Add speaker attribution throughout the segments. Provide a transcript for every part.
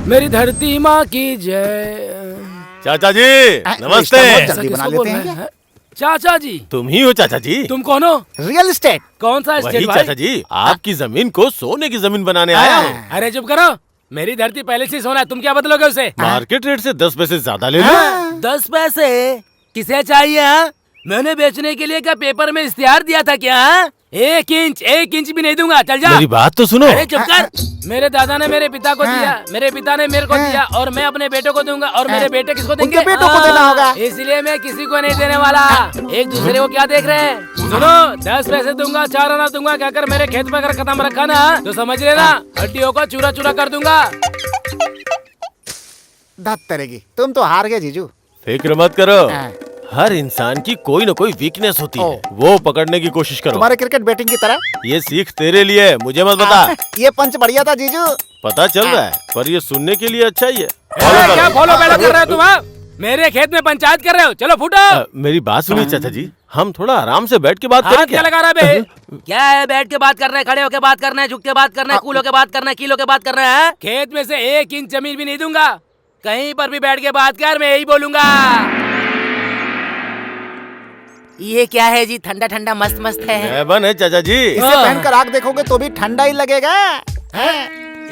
Speaker 1: मेरी धरती माँ की जय।
Speaker 2: चाचा जी नमस्ते।
Speaker 3: जल्दी बना लेते हैं।
Speaker 1: चाचा जी
Speaker 2: तुम ही हो चाचा जी?
Speaker 1: तुम कौन हो?
Speaker 3: Real estate.
Speaker 1: कौन सा
Speaker 2: वही
Speaker 1: स्टेट भाई?
Speaker 2: चाचा जी, आपकी जमीन को सोने की जमीन बनाने आया हूँ।
Speaker 1: अरे चुप करो, मेरी धरती पहले से सोना है, तुम क्या बदलोगे उसे?
Speaker 2: मार्केट रेट से 10 पैसे ज्यादा ले लो।
Speaker 1: 10 पैसे किसे चाहिए? हाँ? मैंने बेचने के लिए क्या पेपर में इश्तिहार दिया था क्या? 1 इंच भी नहीं दूंगा, चल जा।
Speaker 2: मेरी बात तो सुनो।
Speaker 1: अरे चुप कर। मेरे दादा ने मेरे पिता को दिया, मेरे पिता ने मेरे को दिया, और मैं अपने बेटों को दूंगा, और मेरे बेटे किसको देंगे?
Speaker 3: उनके बेटों को देना होगा।
Speaker 1: इसलिए मैं किसी को नहीं देने वाला। एक दूसरे को क्या देख रहे हैं? सुनो, 10 पैसे दूंगा, 4 आना दूंगा, कहकर मेरे खेत पे अगर कदम रखा ना तो समझ लेना हड्डियों को चूरा चूरा कर दूंगा।
Speaker 3: धत तरेगी, तुम तो हार गए जीजू।
Speaker 2: फिक्र मत करो, हर इंसान की कोई न कोई वीकनेस होती है, वो पकड़ने की कोशिश करो।
Speaker 3: तुम्हारे क्रिकेट बैटिंग की तरह।
Speaker 2: ये सीख तेरे लिए है, मुझे मत बता।
Speaker 3: ये पंच बढ़िया था जीजू।
Speaker 2: पता चल रहा है, पर ये सुनने के लिए अच्छा ही है।
Speaker 1: क्या फॉलो बैलो कर रहे हो तुम? हाँ? मेरे खेत में पंचायत कर रहे हो? चलो फूटो।
Speaker 2: मेरी बात सुनिए चाचा जी, हम थोड़ा आराम से बैठ के बात
Speaker 1: हाथ
Speaker 2: करें
Speaker 1: क्या
Speaker 2: क्या?
Speaker 1: लगा रहा है बे? क्या है, बैठ के बात करना है, खड़े होके बात करना है, झुक के बात करना है, कूल होके बात करना है, कील होके बात करना है? खेत में से 1 इंच जमीन भी नहीं दूंगा। कहीं पर भी बैठ के बात कर, मैं यही बोलूंगा। ये क्या है जी? ठंडा ठंडा मस्त मस्त है।
Speaker 2: हेवन है चाचा जी।
Speaker 3: इसे पहनकर आग देखोगे तो भी ठंडा ही लगेगा।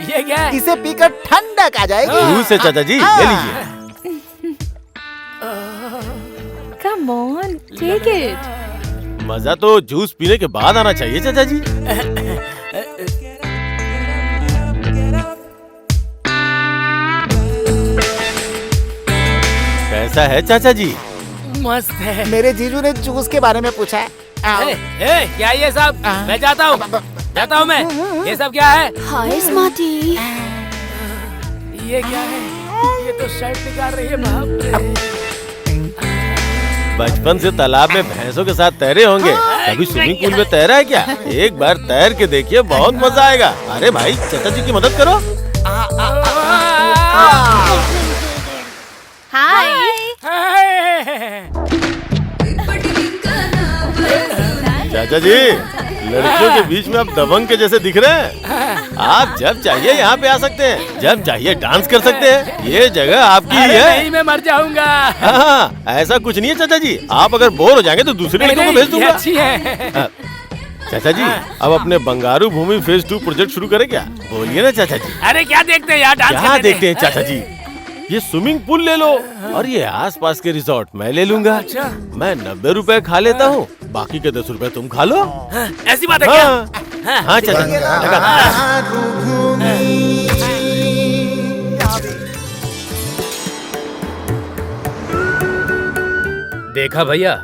Speaker 1: ये क्या है?
Speaker 3: इसे पीकर ठंडक आ जाएगी।
Speaker 2: जूस है चाचा जी, ले लीजिए।
Speaker 4: Come on, take it.
Speaker 2: मजा तो जूस पीने के बाद आना चाहिए चाचा जी। कैसा है चाचा जी?
Speaker 1: मस्त है।
Speaker 3: मेरे जीजू ने जूस के बारे में पूछा है।
Speaker 1: क्या ये सब? मैं जाता हूँ मैं। ये सब क्या है?
Speaker 4: Hi, Smarty.
Speaker 1: ये क्या है? ये तो शर्ट निकाल रही है। बाप रे।
Speaker 2: बचपन से तालाब में भैंसों के साथ तैरे होंगे, कभी स्विमिंग पूल में तैरा है क्या? एक बार तैर के देखिए, बहुत मजा आएगा। अरे भाई, चाचा जी की मदद करो।
Speaker 4: Hi.
Speaker 2: चाचा जी, लड़कियों के बीच में आप दबंग के जैसे दिख रहे हैं। आप जब चाहिए यहाँ पे आ सकते हैं, जब चाहिए डांस कर सकते हैं। ये जगह आपकी ही है।
Speaker 1: नहीं, मैं मर जाऊंगा।
Speaker 2: हाँ, ऐसा कुछ नहीं है चाचा जी। आप अगर बोर हो जाएंगे तो दूसरे लड़कों को भेज दूंगा।
Speaker 1: अच्छी है।
Speaker 2: चाचा जी, अब अपने बंगारू भूमि फेज 2 प्रोजेक्ट शुरू करें क्या? बोलिए ना चाचा जी।
Speaker 1: अरे क्या देखते हैं यार, डांस
Speaker 2: क्या
Speaker 1: करने
Speaker 2: देखते हैं चाचा जी? ये स्विमिंग पूल ले लो, और ये आसपास के रिजॉर्ट मैं ले लूंगा।
Speaker 1: अच्छा।
Speaker 2: मैं 90 रुपए खा लेता हूँ, बाकी के 10 रुपए तुम खा लो।
Speaker 1: ऐसी बात है क्या?
Speaker 2: हाँ, हाँ चाचा जी, लगा दो।
Speaker 1: देखा भैया,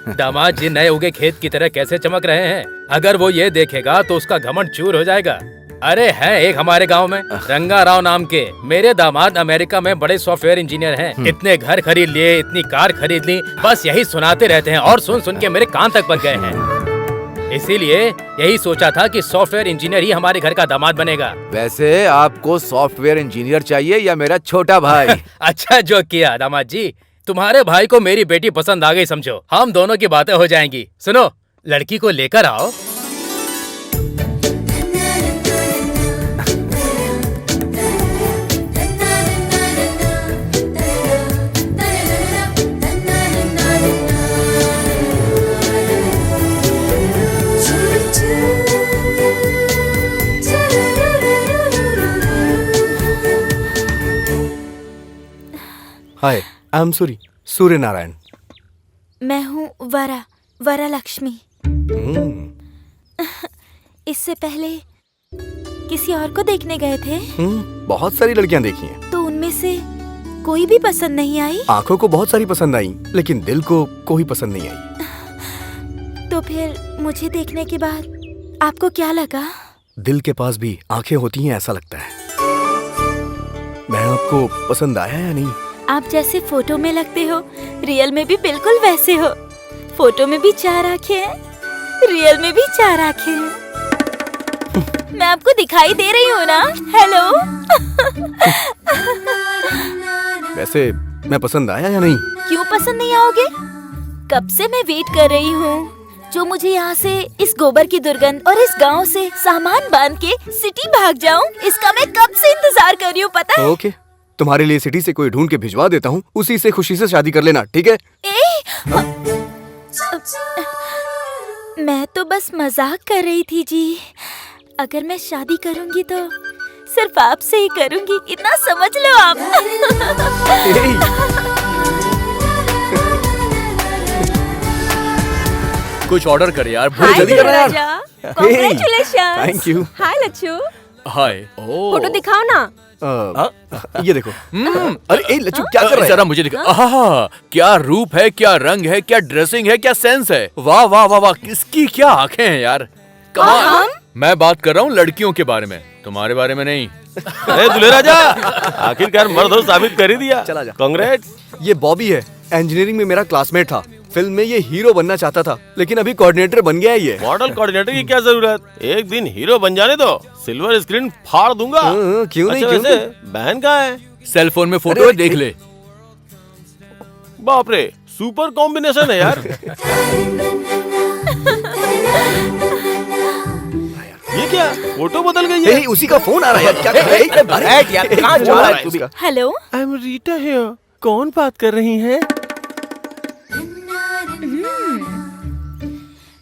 Speaker 1: दामाद जी नए उगे खेत की तरह कैसे चमक रहे हैं। अगर वो ये देखेगा तो उसका घमंड चूर हो जाएगा। अरे है एक हमारे गांव में रंगा राव नाम के, मेरे दामाद अमेरिका में बड़े सॉफ्टवेयर इंजीनियर हैं। इतने घर खरीद लिए, इतनी कार खरीद ली, बस यही सुनाते रहते हैं, और सुन सुन के मेरे कान तक पक गए हैं। इसीलिए यही सोचा था कि सॉफ्टवेयर इंजीनियर ही हमारे घर का दामाद बनेगा।
Speaker 5: वैसे आपको सॉफ्टवेयर इंजीनियर चाहिए या मेरा छोटा भाई?
Speaker 1: अच्छा जो किया दामाद जी, तुम्हारे भाई को मेरी बेटी पसंद आ गई समझो, हम दोनों की बातें हो जाएंगी। सुनो, लड़की को लेकर आओ।
Speaker 6: हाय, आई एम सूर्य नारायण।
Speaker 4: मैं हूँ वरा लक्ष्मी। इससे पहले किसी और को देखने गए थे?
Speaker 6: बहुत सारी लड़कियां देखी हैं।
Speaker 4: तो उनमें से कोई भी पसंद नहीं आई?
Speaker 6: आंखों को बहुत सारी पसंद आई, लेकिन दिल को कोई पसंद नहीं आई।
Speaker 4: तो फिर मुझे देखने के बाद आपको क्या लगा?
Speaker 6: दिल के पास भी आंखें होती हैं ऐसा लगता है। मैं आपको पसंद आया या नहीं?
Speaker 4: आप जैसे फोटो में लगते हो, रियल में भी बिल्कुल वैसे हो। फोटो में भी 4 आंखें हैं, रियल में भी 4 आंखें हैं। मैं आपको दिखाई दे रही हूँ ना? हेलो।
Speaker 6: वैसे मैं पसंद आया या नहीं?
Speaker 4: क्यों पसंद नहीं आओगे? कब से मैं वेट कर रही हूँ, जो मुझे यहाँ से इस गोबर की दुर्गंध और इस गांव से सामान बांध के सिटी भाग जाऊँ, इसका मैं कब से इंतजार कर रही हूँ पता है?
Speaker 6: ओके, तुम्हारे लिए सिटी से कोई ढूंढ के भिजवा देता हूँ, उसी से खुशी से शादी कर लेना, ठीक है?
Speaker 4: मैं तो बस मजाक कर रही थी जी। अगर मैं शादी करूंगी तो सिर्फ आपसे ही करूंगी, इतना समझ लो आप।
Speaker 6: कुछ ऑर्डर कर यार,
Speaker 4: हाय
Speaker 6: जल्दी कर यार।
Speaker 4: Congratulation.
Speaker 6: Thank you.
Speaker 7: Hi Lachhu,
Speaker 6: hi.
Speaker 7: Photo दिखाओ ना।
Speaker 6: ये देखो। अरे ए लच्चू, क्या कर रहा है?
Speaker 8: जरा मुझे दिखा। आहा, क्या रूप है, क्या रंग है, क्या ड्रेसिंग है, क्या सेंस है। वाह वाह वाह वाह, किसकी क्या आंखें हैं यार, कमाल। मैं बात कर रहा हूँ लड़कियों के बारे में, तुम्हारे बारे में नहीं।
Speaker 2: अरे दूल्हे राजा, आखिरकार मर्द हो साबित कर ही दिया।
Speaker 6: चला जा।
Speaker 2: कांग्रेट्स।
Speaker 6: ये बॉबी है, इंजीनियरिंग में मेरा क्लासमेट था। फिल्म में ये हीरो बनना चाहता था, लेकिन अभी कोऑर्डिनेटर बन गया है ये।
Speaker 2: मॉडल कोऑर्डिनेटर की क्या जरूरत, एक दिन हीरो बन जाने दो, सिल्वर स्क्रीन फाड़ दूंगा।
Speaker 6: क्यों नहीं,
Speaker 2: अच्छा,
Speaker 6: क्यों
Speaker 2: वैसे
Speaker 6: नहीं?
Speaker 2: बहन कहाँ है?
Speaker 8: सेल फोन में फोटो है, देख ले।
Speaker 2: बाप रे, सुपर कॉम्बिनेशन है यार। ये क्या, फोटो बदल गई है?
Speaker 6: उसी का फोन आ रहा है यार, क्या कर रहा है? अरे यार, कहाँ जा रहा है तू भी?
Speaker 4: Hello,
Speaker 2: I am Rita here. कौन बात कर रही हैं?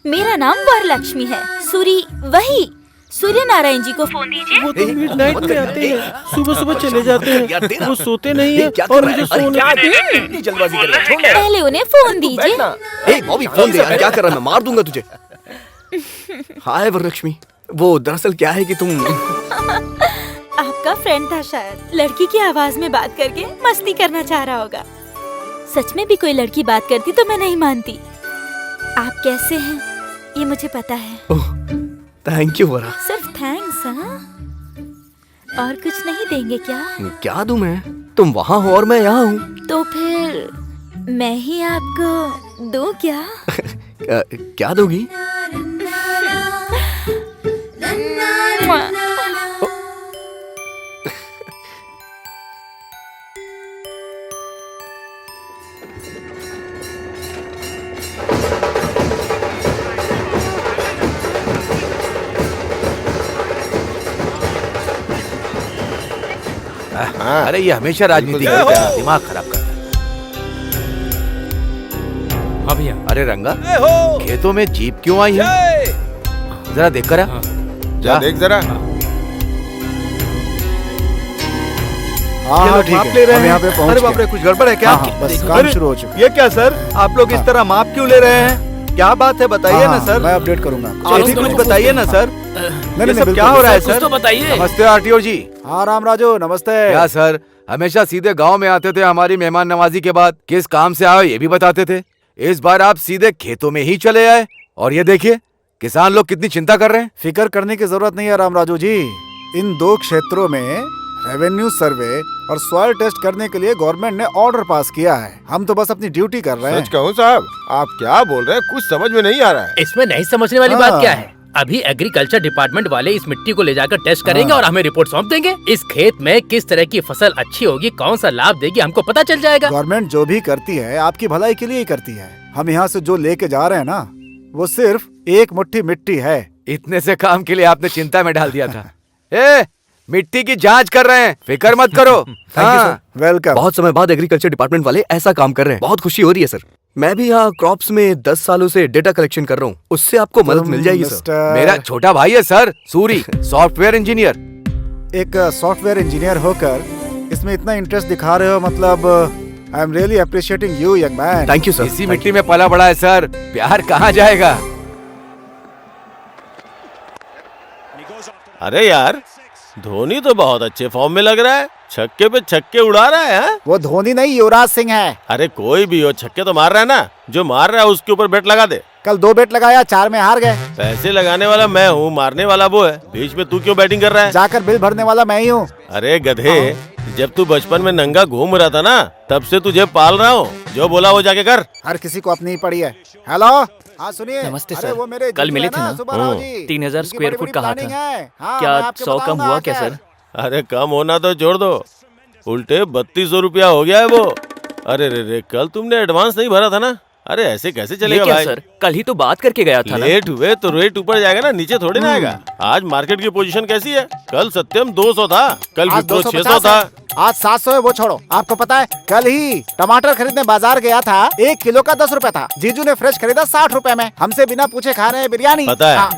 Speaker 4: मेरा नाम वरलक्ष्मी है। वही सूर्य नारायण जी को फोन दीजिए।
Speaker 2: वो तो मिडनाइट में आते हैं, सुबह सुबह चले जाते
Speaker 6: यार,
Speaker 2: हैं,
Speaker 6: देना।
Speaker 2: वो सोते नहीं है
Speaker 6: क्या कर
Speaker 2: और
Speaker 6: रहा है?
Speaker 2: मुझे
Speaker 6: अरे
Speaker 2: सोने
Speaker 6: क्या
Speaker 2: नहीं देते।
Speaker 6: इतनी जल्दबाजी कर रहा है? छोड़ ना।
Speaker 4: पहले उन्हें फोन दीजिए।
Speaker 6: ए बॉबी, फोन दे यार, क्या कर रहा है? मैं मार दूंगा तुझे। हाय वरलक्ष्मी, वो दरअसल क्या है कि तुम
Speaker 4: आपका फ्रेंड था शायद, लड़की की आवाज में बात करके मस्ती करना चाह रहा होगा। सच में भी कोई लड़की बात करती तो मैं नहीं मानती। आप कैसे हैं ये मुझे पता है।
Speaker 6: ओह, थैंक यू वरा।
Speaker 4: सिर्फ थैंक्स, हाँ? और कुछ नहीं देंगे क्या?
Speaker 6: क्या दूं मैं? तुम वहाँ हो और मैं यहाँ हूँ।
Speaker 4: तो फिर मैं ही आपको दूं क्या?
Speaker 6: क्या दोगी?
Speaker 5: अरे ये हमेशा राजनीति करता है, दिमाग खराब करता है।
Speaker 1: हाँ भैया।
Speaker 5: अरे रंगा, खेतों में जीप क्यों आई है? जरा देख कर आ। जा
Speaker 2: देख जरा।
Speaker 3: हाँ ठीक है, हम यहाँ पे पहुँच
Speaker 9: अरे बाप रे, कुछ गड़बड़ है क्या?
Speaker 3: बस काम शुरू हो चुका है।
Speaker 9: ये क्या सर, आप लोग इस तरह माप क्यों ले रहे हैं? क्या बात है, बताइए ना सर।
Speaker 3: मैं अपडेट करूंगा।
Speaker 9: आप भी कुछ बताइए ना सर।
Speaker 3: नहीं,
Speaker 9: ये सब क्या हो रहा है
Speaker 1: कुछ
Speaker 9: सर?
Speaker 1: तो बताइए।
Speaker 5: नमस्ते आरटीओ जी।
Speaker 3: हाँ राम राजू, नमस्ते।
Speaker 5: क्या सर, हमेशा सीधे गांव में आते थे हमारी मेहमान नवाजी के बाद, किस काम से आए ये भी बताते थे। इस बार आप सीधे खेतों में ही चले आए, और ये देखिए किसान लोग कितनी चिंता कर रहे हैं।
Speaker 3: फिक्र करने की जरूरत नहीं है राम राजू जी। इन 2 क्षेत्रों में रेवेन्यू सर्वे और सॉइल टेस्ट करने के लिए गवर्नमेंट ने ऑर्डर पास किया है। हम तो बस अपनी ड्यूटी कर रहे हैं।
Speaker 2: सच कहूँ साहब, आप क्या बोल रहे हैं, कुछ समझ में नहीं आ रहा है।
Speaker 1: इसमें नहीं समझने वाली बात क्या है? अभी एग्रीकल्चर डिपार्टमेंट वाले इस मिट्टी को ले जाकर टेस्ट करेंगे और हमें रिपोर्ट सौंप देंगे। इस खेत में किस तरह की फसल अच्छी होगी, कौन सा लाभ देगी, हमको पता चल जाएगा।
Speaker 3: गवर्नमेंट जो भी करती है आपकी भलाई के लिए ही करती है। हम यहाँ से जो लेके जा रहे हैं ना, वो सिर्फ एक मुट्ठी मिट्टी है।
Speaker 5: इतने से काम के लिए आपने चिंता में डाल दिया था। ए, मिट्टी की जांच कर रहे हैं, फिक्र मत करो।
Speaker 6: Thank you sir.
Speaker 3: वेलकम।
Speaker 6: बहुत समय बाद एग्रीकल्चर डिपार्टमेंट वाले ऐसा काम कर रहे हैं, बहुत खुशी हो रही है सर। मैं भी यहाँ क्रॉप्स में 10 सालों से डेटा कलेक्शन कर रहा हूँ, उससे आपको मदद मिल जाएगी सर।
Speaker 5: मेरा छोटा भाई है सर, सूरी, सॉफ्टवेयर इंजीनियर।
Speaker 3: एक सॉफ्टवेयर इंजीनियर होकर इसमें इतना इंटरेस्ट दिखा रहे हो, मतलब I am really appreciating you young man.
Speaker 6: Thank you sir.
Speaker 5: इसी मिट्टी में पला बड़ा है सर, प्यार कहाँ जाएगा।
Speaker 2: अरे यार, धोनी तो बहुत अच्छे फॉर्म में लग रहा है, छक्के पे छक्के उड़ा रहा है। हाँ?
Speaker 3: वो धोनी नहीं, युवराज सिंह है।
Speaker 2: अरे कोई भी हो, छक्के तो मार रहा है ना। जो मार रहा है उसके ऊपर बेट लगा दे।
Speaker 3: कल 2 बेट लगाया, 4 में हार गए।
Speaker 2: पैसे लगाने वाला मैं हूँ, मारने वाला वो है। बीच में तू क्यों बैटिंग कर रहा है?
Speaker 3: जाकर बिल भरने वाला मैं ही हूँ।
Speaker 2: अरे गधे, जब तू बचपन में नंगा घूम रहा था ना, तब से तुझे पाल रहा हूँ। जो बोला वो जाके कर।
Speaker 3: हर किसी को अपनी ही पड़ी है। हेलो, हाँ सुनिए।
Speaker 10: नमस्ते
Speaker 3: अरे
Speaker 10: सर।
Speaker 3: वो मेरे
Speaker 10: कल
Speaker 3: जीजू
Speaker 10: मिले
Speaker 3: है
Speaker 10: थे ना?
Speaker 3: सुब्बाराव जी।
Speaker 10: 3000
Speaker 3: उनकी
Speaker 10: स्क्वायर
Speaker 3: बड़ी
Speaker 10: फुट कहा
Speaker 3: प्लानिंग
Speaker 10: था।
Speaker 3: है। हाँ,
Speaker 10: क्या
Speaker 3: मैं आपको
Speaker 10: 100 कम
Speaker 3: बताऊंगा
Speaker 10: हुआ क्या
Speaker 3: आकर।
Speaker 10: सर?
Speaker 2: अरे कम होना तो छोड़ दो, उल्टे 3200 रुपया हो गया है वो। अरे रे, कल तुमने एडवांस नहीं भरा था ना? अरे ऐसे कैसे
Speaker 10: ये
Speaker 2: चलेगा
Speaker 10: क्या
Speaker 2: भाई?
Speaker 10: सर, कल ही तो बात करके गया था ना।
Speaker 2: लेट हुए तो रेट ऊपर जाएगा ना, नीचे थोड़ी ना आएगा। आज मार्केट की पोजीशन कैसी है? कल सत्यम 200 था, कल
Speaker 3: आज
Speaker 2: विप्रो
Speaker 3: 250
Speaker 2: 600 था।
Speaker 3: आज 700 है, वो छोड़ो। आपको पता है कल ही टमाटर खरीदने बाजार गया था, 1 किलो का 10 रुपए था। जीजू ने फ्रेश खरीदा 60 रुपए में। हमसे बिना पूछे खा रहे हैं बिरयानी।
Speaker 2: पता है।
Speaker 3: हाँ।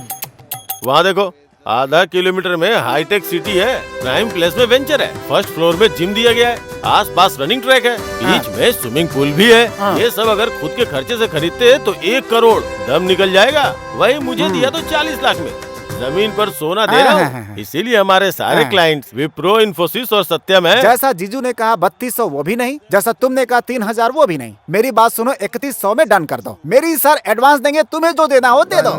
Speaker 2: वहाँ देखो, आधा किलोमीटर में हाईटेक सिटी है, प्राइम प्लेस में वेंचर है, फर्स्ट फ्लोर में जिम दिया गया है, आसपास रनिंग ट्रैक है, बीच में स्विमिंग पूल भी है। ये सब अगर खुद के खर्चे से खरीदते तो 1 करोड़ दम निकल जाएगा। वही मुझे दिया तो 40 लाख में। जमीन पर सोना दे रहा हूँ, इसीलिए हमारे सारे क्लाइंट्स विप्रो, इन्फोसिस और सत्यम है।
Speaker 3: जैसा जीजू ने कहा 3200 वो भी नहीं, जैसा तुमने कहा 3000 वो भी नहीं। मेरी बात सुनो, 3100 में डन कर दो। मेरी सर एडवांस देंगे, तुम्हें जो देना हो दे दो।